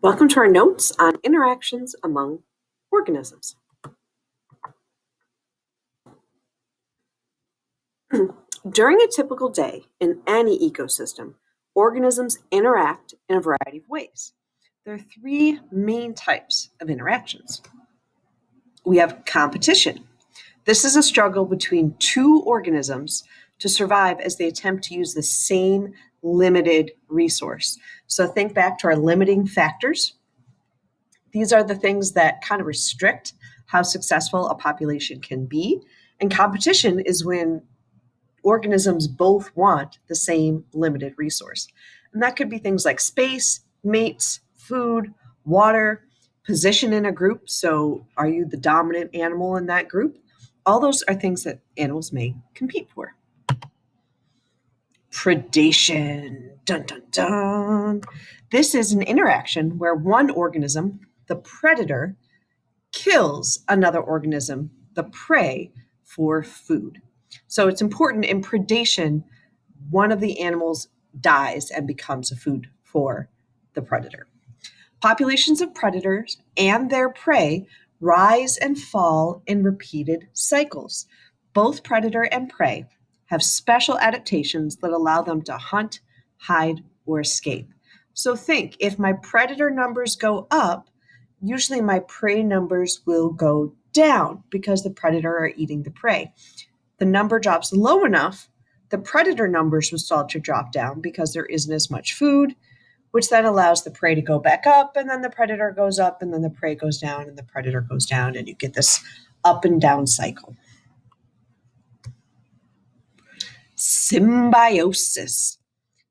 Welcome to our notes on interactions among organisms. During a typical day in any ecosystem, organisms interact in a variety of ways. There are three main types of interactions. We have competition. This is a struggle between two organisms to survive as they attempt to use the same limited resource. So think back to our limiting factors. These are the things that kind of restrict how successful a population can be. And competition is when organisms both want the same limited resource. And that could be things like space, mates, food, water, position in a group. So are you the dominant animal in that group? All those are things that animals may compete for. Predation. Dun, dun, dun. This is an interaction where one organism, the predator, kills another organism, the prey, for food. So it's important in predation, one of the animals dies and becomes a food for the predator. Populations of predators and their prey rise and fall in repeated cycles. Both predator and prey have special adaptations that allow them to hunt, hide, or escape. So think, if my predator numbers go up, usually my prey numbers will go down because the predator are eating the prey. The number drops low enough, the predator numbers will start to drop down because there isn't as much food, which then allows the prey to go back up, and then the predator goes up, and then the prey goes down, and the predator goes down, and you get this up and down cycle. Symbiosis.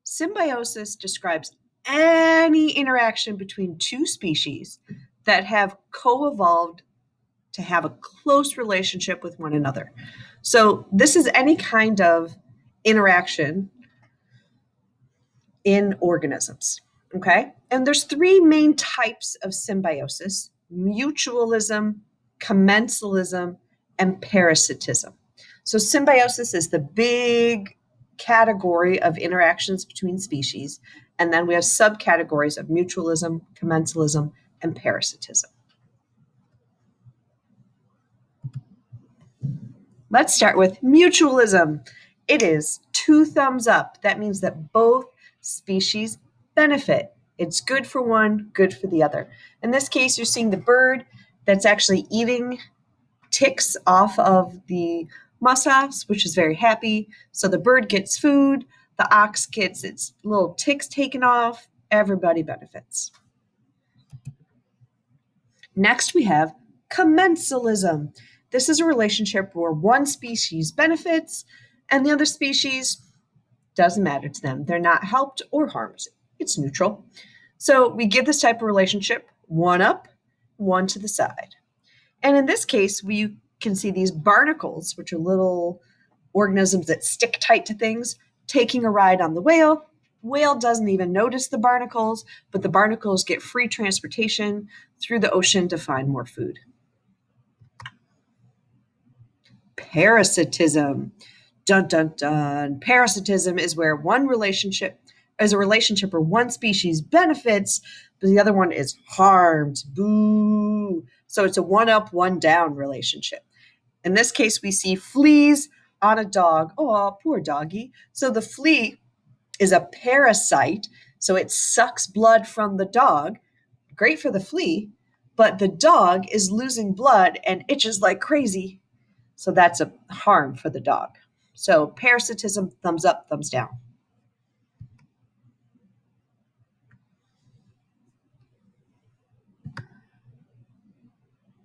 Symbiosis describes any interaction between two species that have co-evolved to have a close relationship with one another. So this is any kind of interaction in organisms, okay? And there's three main types of symbiosis: mutualism, commensalism, and parasitism. So symbiosis is the big category of interactions between species, and then we have subcategories of mutualism, commensalism, and parasitism. Let's start with mutualism. It is two thumbs up. That means that both species benefit. It's good for one, good for the other. In this case, you're seeing the bird that's actually eating ticks off of the muskox, which is very happy. So the bird gets food, the ox gets its little ticks taken off. Everybody benefits. Next, we have commensalism. This is a relationship where one species benefits and the other species doesn't matter to them. They're not helped or harmed. It's neutral. So we give this type of relationship one up, one to the side. And in this case, we can see these barnacles, which are little organisms that stick tight to things, taking a ride on the whale. Whale doesn't even notice the barnacles, but the barnacles get free transportation through the ocean to find more food. Parasitism. Dun, dun, dun. Parasitism is where a relationship where one species benefits, but the other one is harmed. Boo. So it's a one up, one down relationship. In this case, we see fleas on a dog. Oh, poor doggy. So the flea is a parasite, so it sucks blood from the dog. Great for the flea, but the dog is losing blood and itches like crazy. So that's a harm for the dog. So parasitism, thumbs up, thumbs down.